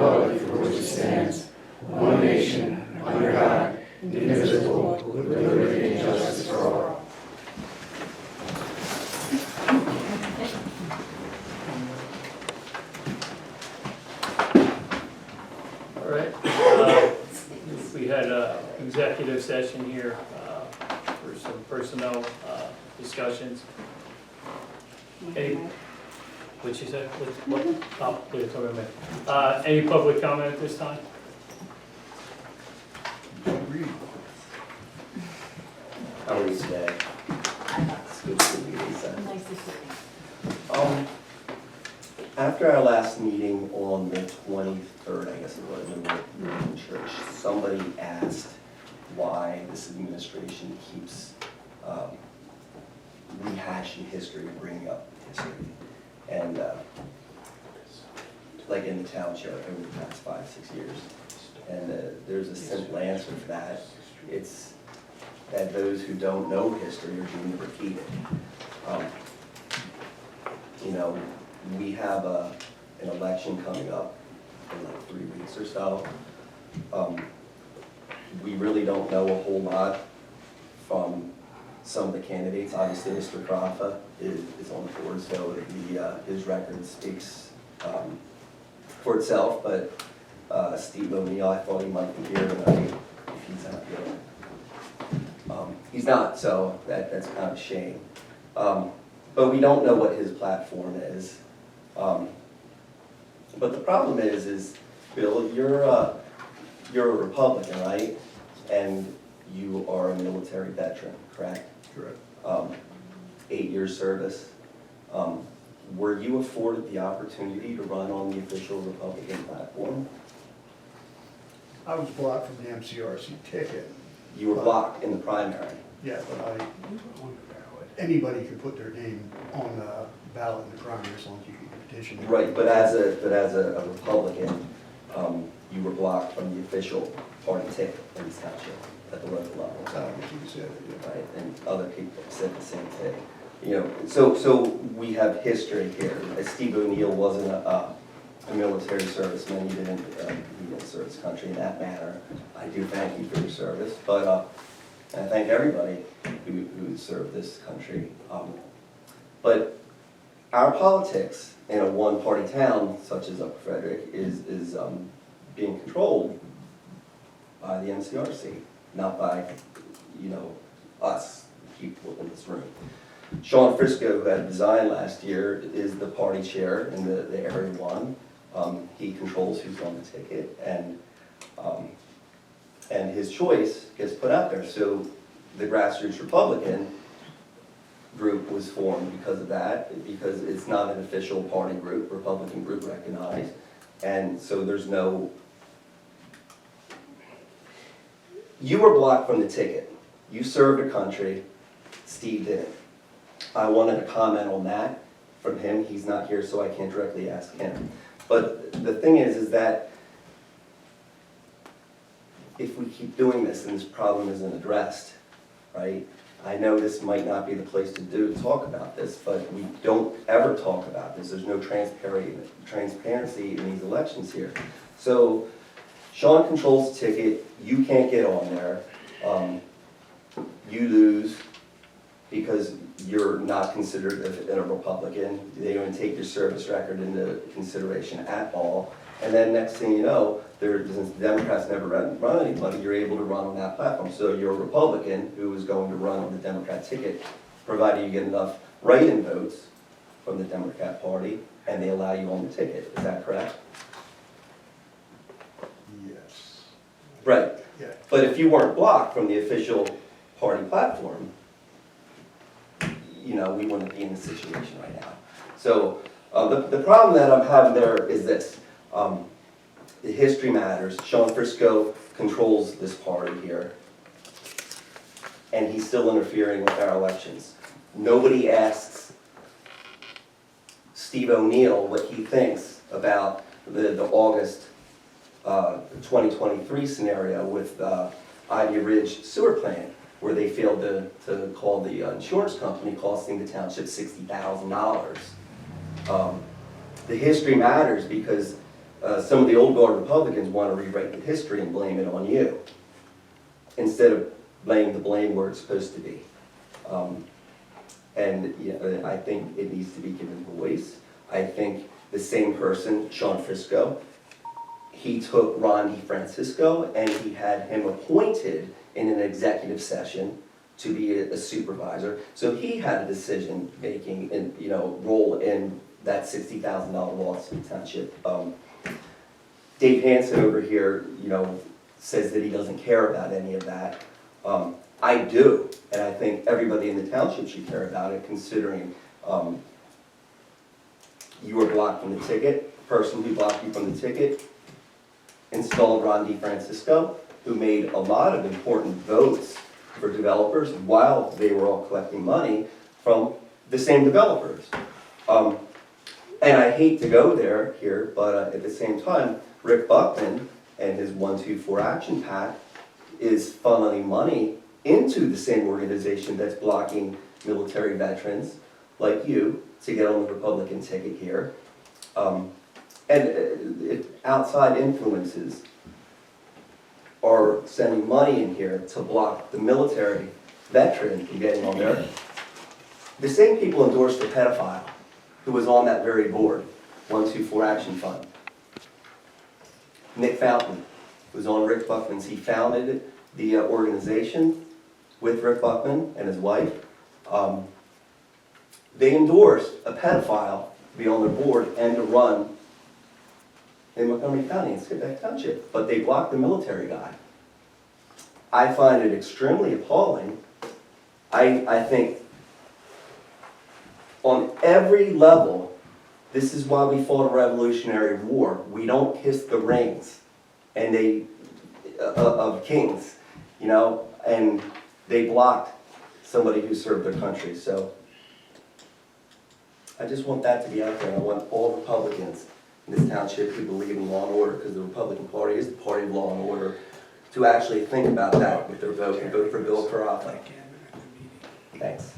republic for which it stands, one nation, under God, indivisible, with liberty and justice for all. All right. We had an executive session here for some personnel discussions. Any, what'd you say? What? Oh, yeah, talk about me. Any public comment at this time? How are you today? It's good to meet you, Lisa. Nice to see you. After our last meeting on the 23rd, I guess it was, in church, somebody asked why this administration keeps rehashing history and bringing up history. And like in the township over the past 5-6 years. And there's a simple answer for that. It's that those who don't know history are doomed to repeat it. You know, we have an election coming up in like 3 weeks or so. We really don't know a whole lot from some of the candidates. Obviously, Mr. Crawford is on the board, so his record speaks for itself. But Steve O'Neill, I thought he might be here tonight if he's not here. He's not, so that's kind of a shame. But we don't know what his platform is. But the problem is Bill, you're a Republican, right? And you are a military veteran, correct? Correct. 8 years service. Were you afforded the opportunity to run on the official Republican platform? I was blocked from the MCRC ticket. You were blocked in the primary. Yeah, but anybody could put their name on the ballot in the primary as long as you can petition. Right, but as a Republican, you were blocked from the official party ticket in this township at the local level. That's how you said it, yeah. Right, and other people said the same thing. You know, so we have history here. Steve O'Neill wasn't a military serviceman. He didn't serve his country in that manner. I do thank you for your service, but and I thank everybody who served this country. But our politics in a one-party town such as Upper Frederick is being controlled by the MCRC, not by, you know, us people in this room. Sean Frisco, who had resigned last year, is the party chair in the Area 1. He controls who's on the ticket, and his choice gets put out there. So the grassroots Republican group was formed because of that, because it's not an official party group, Republican group recognized, and so there's no. You were blocked from the ticket. You served a country, Steve didn't. I wanted a comment on that from him. He's not here, so I can't directly ask him. But the thing is that if we keep doing this and this problem isn't addressed, right? I know this might not be the place to talk about this, but we don't ever talk about this. There's no transparency in these elections here. So Sean controls the ticket. You can't get on there. You lose because you're not considered a Republican. They don't take your service record into consideration at all. And then next thing you know, since the Democrats never run anybody, you're able to run on that platform. So you're a Republican who is going to run on the Democrat ticket, provided you get enough write-in votes from the Democrat Party, and they allow you on the ticket. Is that correct? Yes. Right. Yeah. But if you weren't blocked from the official party platform, you know, we wouldn't be in this situation right now. So the problem that I'm having there is this. The history matters. Sean Frisco controls this party here, and he's still interfering with our elections. Nobody asks Steve O'Neill what he thinks about the August 2023 scenario with Ivy Ridge sewer plant, where they failed to call the insurance company, costing the township $60,000. The history matters because some of the old guard Republicans want to rewrite the history and blame it on you, instead of laying the blame where it's supposed to be. And I think it needs to be given voice. I think the same person, Sean Frisco, he took Ron DeFrancisco and he had him appointed in an executive session to be a supervisor. So he had a decision-making and, role in that $60,000 loss in the township. Dave Hansen over here, says that he doesn't care about any of that. I do, and I think everybody in the township should care about it, considering you were blocked from the ticket. The person who blocked you from the ticket installed Ron DeFrancisco, who made a lot of important votes for developers while they were all collecting money from the same developers. And I hate to go here, but at the same time, Rick Buckman and his 1-2-4 action pack is funneling money into the same organization that's blocking military veterans like you to get on the Republican ticket here. And outside influences are sending money in here to block the military veteran from getting on there. The same people endorsed the pedophile who was on that very board, 1-2-4 Action Fund. Nick Fountain was on Rick Buckman's. He founded the organization with Rick Buckman and his wife. They endorsed a pedophile to be on their board and to run in Montgomery County in Skippack Township, but they blocked the military guy. I find it extremely appalling. I think on every level, this is why we fought a Revolutionary War. We don't kiss the rings of kings, and they blocked somebody who served their country. So I just want that to be out there. I want all Republicans in this township who believe in law and order, because the Republican Party is the party of law and order, to actually think about that with their vote and vote for Bill Carafa. Thanks.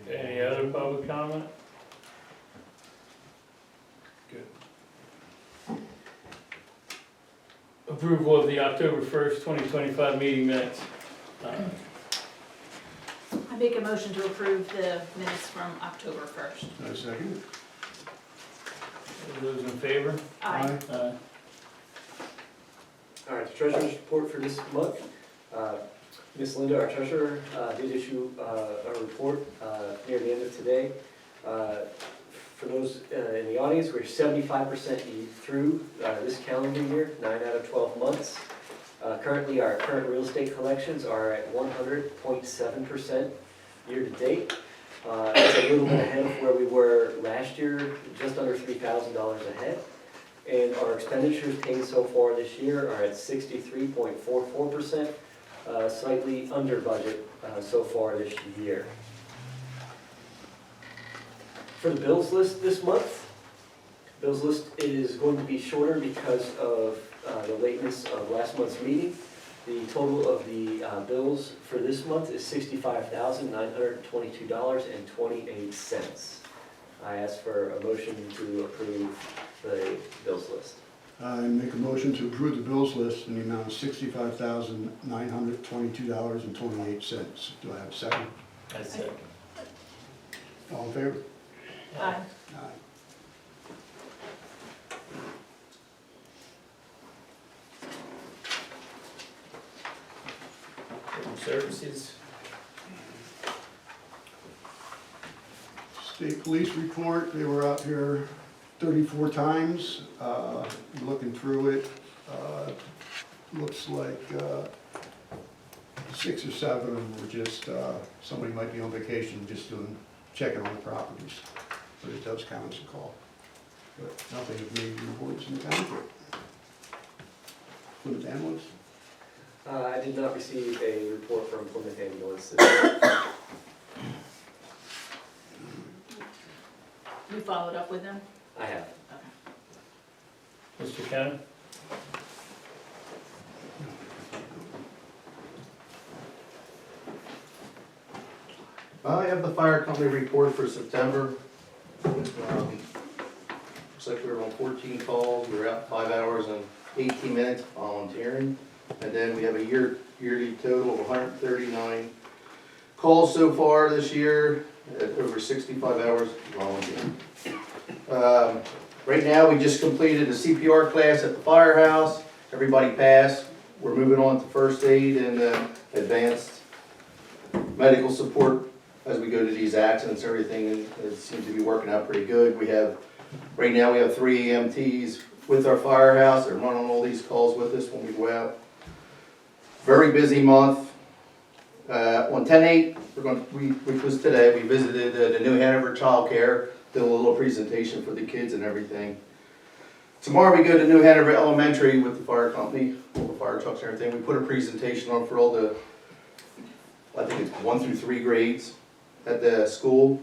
Any other public comment? Good. Approval of the October 1st, 2025 meeting minutes. I make a motion to approve the minutes from October 1st. A second. Those in favor? Aye. All right, the treasurer's report for this month. Ms. Linda, our treasurer, did issue a report near the end of today. For those in the audience, we're 75% through this calendar year, 9 out of 12 months. Currently, our current real estate collections are at 100.7% year to date. It's a little bit ahead of where we were last year, just under $3,000 ahead. And our expenditures paid so far this year are at 63.44%, slightly under budget so far this year. For the bills list this month, bills list is going to be shorter because of the lateness of last month's meeting. The total of the bills for this month is $65,922.28. I ask for a motion to approve the bills list. I make a motion to approve the bills list in the amount of $65,922.28. Do I have a second? I second. All in favor? Aye. Aye. Human Services. State Police report, they were out here 34 times, looking through it. Looks like 6 or 7 of them were just, somebody might be on vacation, just checking on the properties. But it does count as a call. But nothing of major reports in the township. Plymouth ambulance? I did not receive a report from Plymouth Ambulance. You followed up with them? I have. Mr. Kenna? I have the fire company report for September. Looks like we were on 14 calls, we were out 5 hours and 18 minutes volunteering. And then we have a yearly total of 139 calls so far this year, at over 65 hours volunteering. Right now, we just completed a CPR class at the firehouse. Everybody passed. We're moving on to first aid and advanced medical support as we go to these accidents and everything, and it seems to be working out pretty good. Right now we have 3 EMTs with our firehouse. They're running all these calls with us when we go out. Very busy month. On 10/8, which was today, we visited the New Hanover Child Care, did a little presentation for the kids and everything. Tomorrow we go to New Hanover Elementary with the fire company, all the fire trucks and everything. We put a presentation on for all the, I think it's 1 through 3 grades at the school.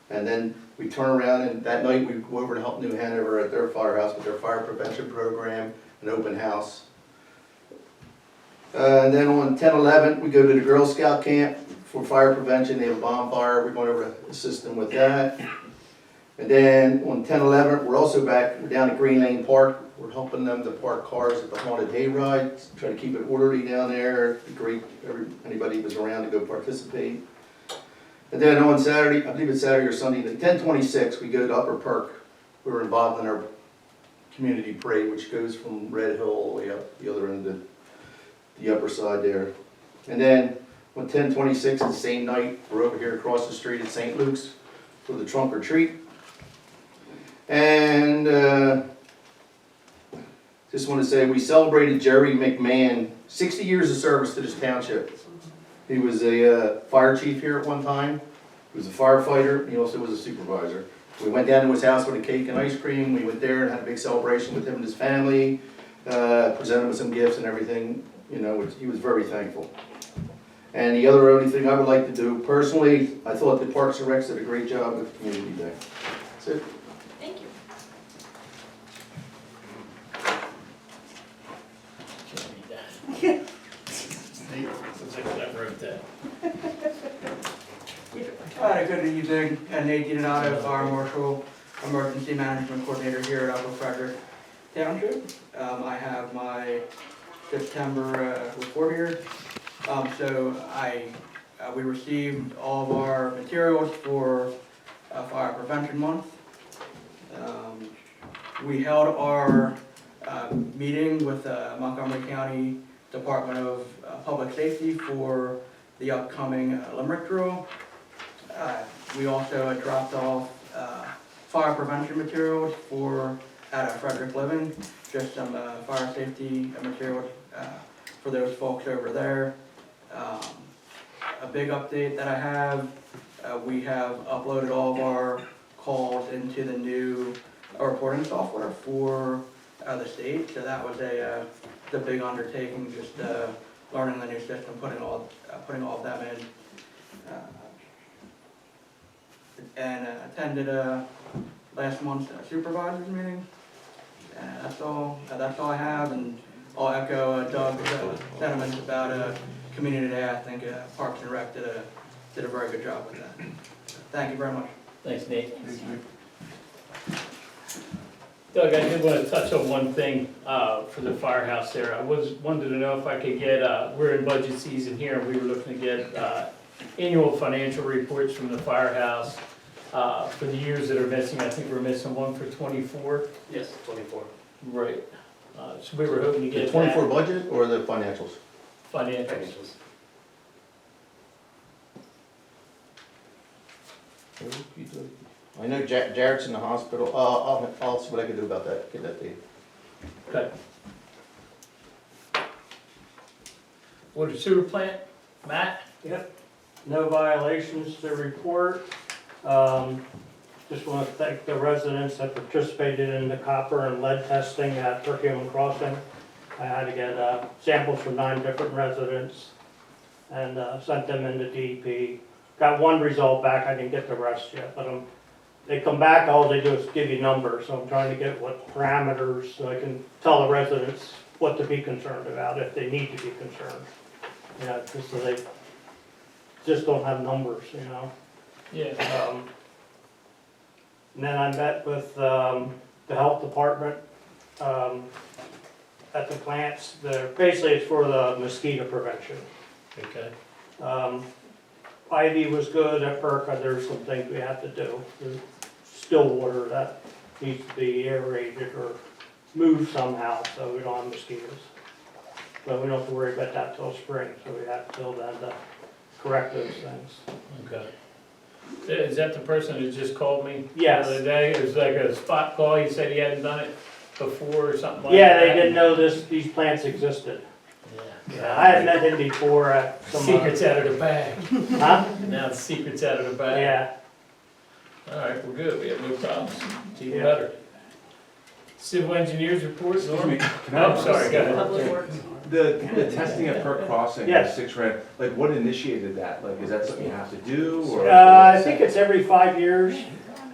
And then we turn around and that night we go over to help New Hanover at their firehouse with their fire prevention program, an open house. And then on 10/11, we go to the Girl Scout camp for fire prevention. They have a bonfire. We're going over to assist them with that. And then on 10/11, we're also we're down at Green Lane Park. We're helping them to park cars at the haunted hayride, try to keep it orderly down there. It'd be great if anybody was around to go participate. And then on Saturday, I believe it's Saturday or Sunday, 10/26, we go to Upper Perk. We were involved in our community parade, which goes from Red Hill all the way up the other end of the upper side there. And then on 10/26, the same night, we're over here across the street at St. Luke's for the trunk or treat. And just want to say we celebrated Jerry McMahon, 60 years of service to this township. He was a fire chief here at one time. He was a firefighter. He also was a supervisor. We went down to his house with a cake and ice cream. We went there and had a big celebration with him and his family. Presented him with some gifts and everything. You know, he was very thankful. And the only thing I would like to do personally, I thought the Parks and Recs did a great job with Community Day. That's it. Thank you. Looks like I wrote that. Good evening, Nate Donato, Fire Marshal, Emergency Management Coordinator here at Upper Frederick Township. I have my September report here. We received all of our materials for Fire Prevention Month. We held our meeting with Montgomery County Department of Public Safety for the upcoming Limerick drill. We also dropped off fire prevention materials at Frederick Living, just some fire safety materials for those folks over there. A big update that I have, we have uploaded all of our calls into the new reporting software for the state, so that was the big undertaking, just learning the new system, putting all of them in. And attended last month's supervisors meeting. That's all I have, and I'll echo Doug's sentiments about Community Day. I think Parks and Rec did a very good job with that. Thank you very much. Thanks, Nate. Doug, I did want to touch on one thing for the firehouse there. I wanted to know if I could get, we're in budget season here, and we were looking to get annual financial reports from the firehouse for the years that are missing. I think we're missing one for 24. Yes, 24. Right. So we were hoping to The get 24 that budget or the financials? financials. Financials. I know Jared's in the hospital. I'll see what I can do about that, get that to you. Okay. Water sewer plant, Matt? Yep, no violations to report. Just want to thank the residents that participated in the copper and lead testing at Perkiomen Crossing. I had to get samples from 9 different residents and sent them into DEP. Got one result back, I didn't get the rest yet, but they come back, all they do is give you numbers, so I'm trying to get what parameters, so I can tell the residents what to be concerned about, if they need to be concerned. You know, just so they just don't have numbers, you know. Yeah, And then I met with the health department at the plants. Basically, it's for the mosquito prevention. okay. Ivy was good at Perka, there's some things we have to do. There's still water that needs to be aerated or moved somehow, so we don't have mosquitoes. But we don't have to worry about that till spring, so we have till then to correct those things. Okay. Is that the person that just called me? Yes. The other day, it was like a spot call, he said he hadn't done it before or something like that? Yeah, they didn't know these plants existed. Yeah. I had met him before at some. Secret's out of the bag. Huh? Now the secret's out of the bag. Yeah, All right, we're good, we have no problems, it's even Yeah. better. Civil engineers report, Norm? Can Oh, sorry, go ahead. Public Works. The testing at Perk Crossing, the Yes. 6 rand, like what initiated that? Like, is that something you have to do or? I think it's every 5 years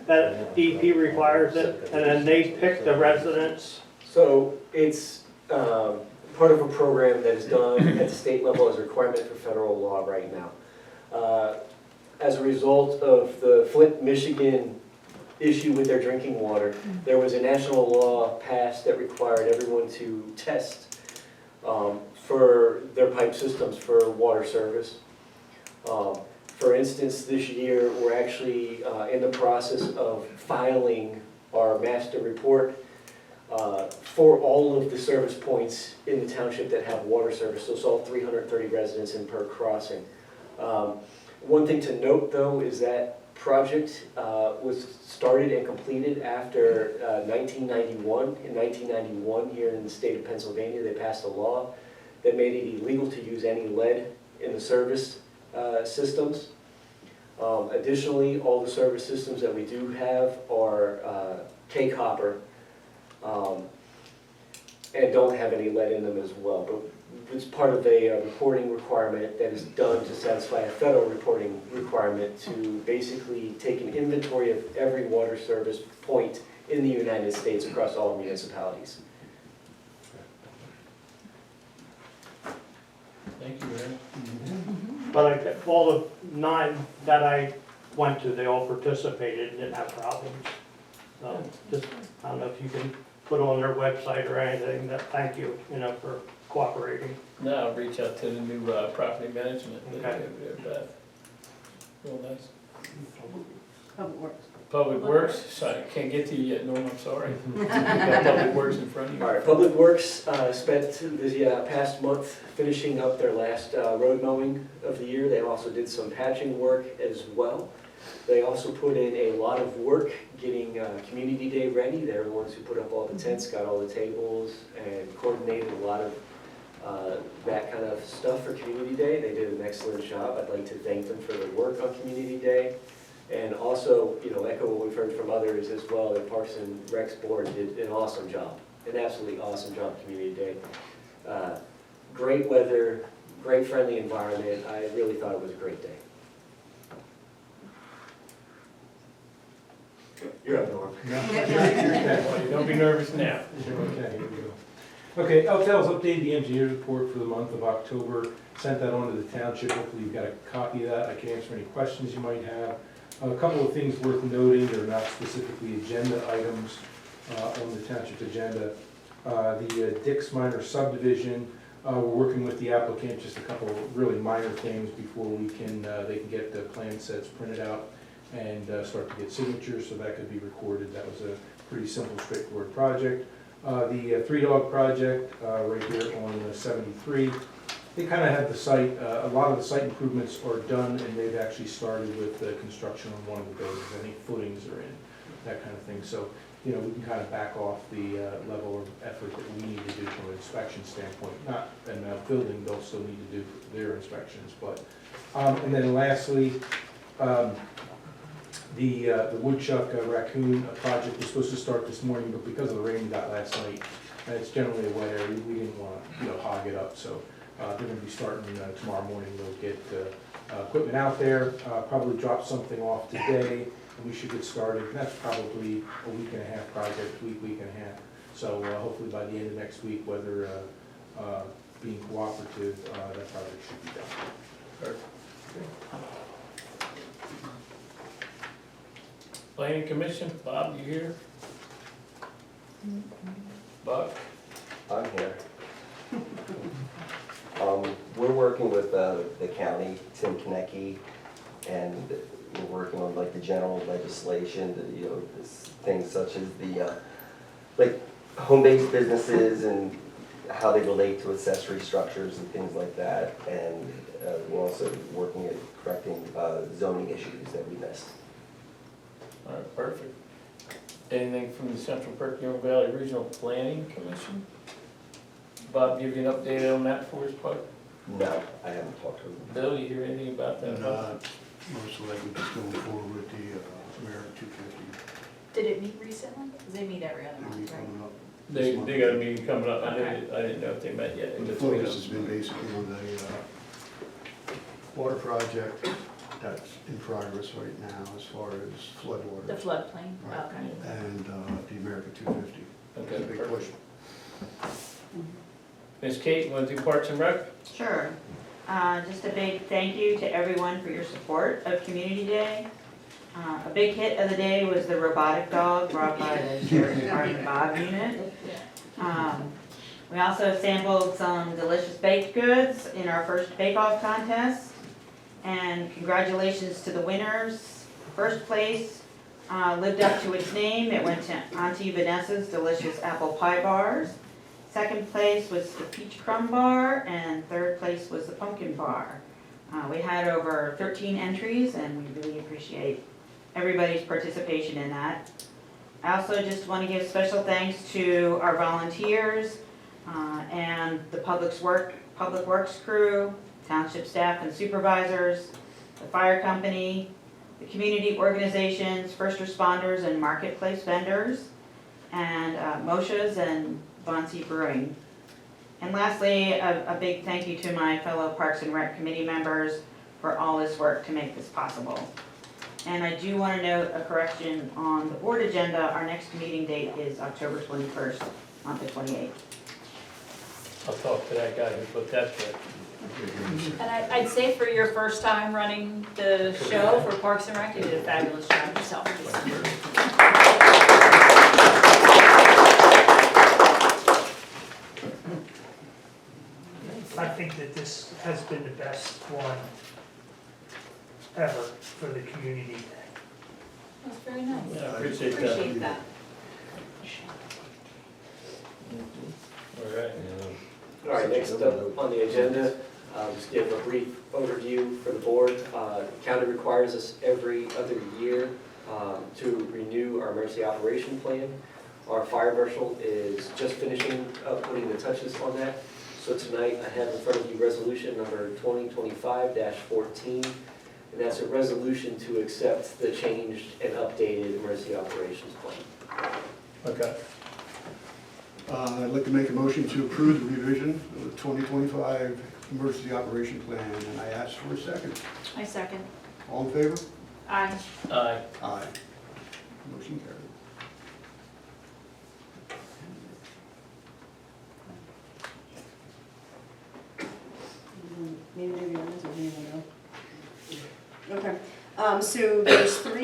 that DEP requires it, and then they pick the residents. So it's part of a program that is done at the state level as a requirement for federal law right now. As a result of the Flint, Michigan issue with their drinking water, there was a national law passed that required everyone to test for their pipe systems for water service. For instance, this year, we're actually in the process of filing our master report for all of the service points in the township that have water service. So it's all 330 residents in Perk Crossing. One thing to note, though, is that project was started and completed after 1991. In 1991, here in the state of Pennsylvania, they passed a law that made it illegal to use any lead in the service systems. Additionally, all the service systems that we do have are K-copper and don't have any lead in them as well. But it's part of a reporting requirement that is done to satisfy a federal reporting requirement to basically take an inventory of every water service point in the United States across all municipalities. Thank you, Aaron. But all the 9 that I went to, they all participated and didn't have problems. So just, I don't know if you can put on their website or anything, that thank you, for cooperating. Now I'll reach out to the new property management. Okay. Real nice. Public Works. Public Works, sorry, can't get to you yet, Norm, I'm sorry. You've got Public Works in front of you. All right, Public Works spent the past month finishing up their last road mowing of the year. They also did some patching work as well. They also put in a lot of work getting Community Day ready. They're the ones who put up all the tents, got all the tables, and coordinated a lot of that kind of stuff for Community Day. They did an excellent job. I'd like to thank them for their work on Community Day. And also, echo what we've heard from others as well, the Parks and Recs Board did an awesome job, an absolutely awesome job Community Day. Great weather, great friendly environment. I really thought it was a great day. You're up, Norm. Don't be nervous now. Okay, here we go. Okay, Eltel's updated the engineer's report for the month of October, sent that on to the township. Hopefully you've got a copy of that. I can answer any questions you might have. A couple of things worth noting, they're not specifically agenda items on the township agenda. The Dix Minor subdivision, we're working with the applicant, just a couple of really minor things before we can, they can get the plan sets printed out and start to get signatures, so that could be recorded. That was a pretty simple, straightforward project. The Three Dog project, right here on 73, they kind of have the site, a lot of the site improvements are done, and they've actually started with the construction on one of the buildings. I think footings are in, that kind of thing. So, we can kind of back off the level of effort that we need to do from an inspection standpoint. Not in a building, they'll still need to do their inspections, but, and then lastly, the woodchuck raccoon project was supposed to start this morning, but because of the rain we got last night, and it's generally a wet area, we didn't want to, hog it up. So they're going to be starting tomorrow morning. They'll get equipment out there, probably drop something off today, and we should get started. And that's probably a week and a half project, week and a half. So hopefully by the end of next week, weather being cooperative, that project should be done. Perfect. Planning Commission, Bob, you here? Buck? I'm here. We're working with the county, Tim Konecki, and we're working on like the general legislation, things such as the, like, home-based businesses and how they relate to accessory structures and things like that. And we're also working at correcting zoning issues that we missed. All right, perfect. Anything from the Central Perkiomen Valley Regional Planning Commission? Bob, give you an update on that for us, Buck? No, I haven't talked to them. Bill, you hear anything about that? And most likely just going forward with the American 250. Did it meet recently? Because they meet every other It'll be month, right? coming up. They got a meeting coming up, I didn't know if they met yet. The focus has been basically on the water project that's in progress right now as far as flood The waters. floodplain? Right. Okay. And the American 250. Okay, It's a big push. Ms. Kate, you wanna do Parks and Rec? Sure. Just a big thank you to everyone for your support of Community Day. A big hit of the day was the robotic dog brought by the Sheriff's Department Bob unit. We also sampled some delicious baked goods in our first bake-off contest. And congratulations to the winners. First place lived up to its name. It went to Auntie Vanessa's Delicious Apple Pie Bars. Second place was the Peach Crumb Bar, and third place was the Pumpkin Bar. We had over 13 entries, and we really appreciate everybody's participation in that. I also just want to give special thanks to our volunteers and the Public Works crew, township staff and supervisors, the fire company, the community organizations, first responders, and marketplace vendors, and Moshe's and Bonsi Brewing. And lastly, a big thank you to my fellow Parks and Rec committee members for all this work to make this possible. And I do want to note a correction on the board agenda. Our next meeting date is October 21st, not the 28th. I'll talk to that guy who put that there. And I'd say for your first time running the show for Parks and Rec, you did a fabulous job yourself. I think that this has been the best one ever for the community day. That's very nice. Yeah, I appreciate that. Appreciate that. All right. All right, next up on the agenda, just give a brief overview for the board. County requires us every other year to renew our emergency operation plan. Our fire marshal is just finishing up putting the touches on that. So tonight I have in front of you resolution number 2025-14, and that's a resolution to accept the changed and updated emergency operations plan. Okay. I'd like to make a motion to approve the revision of the 2025 emergency operation plan, and I ask for a second. I second. All in favor? Aye. Aye. Aye. Motion carried. Okay, so there's 3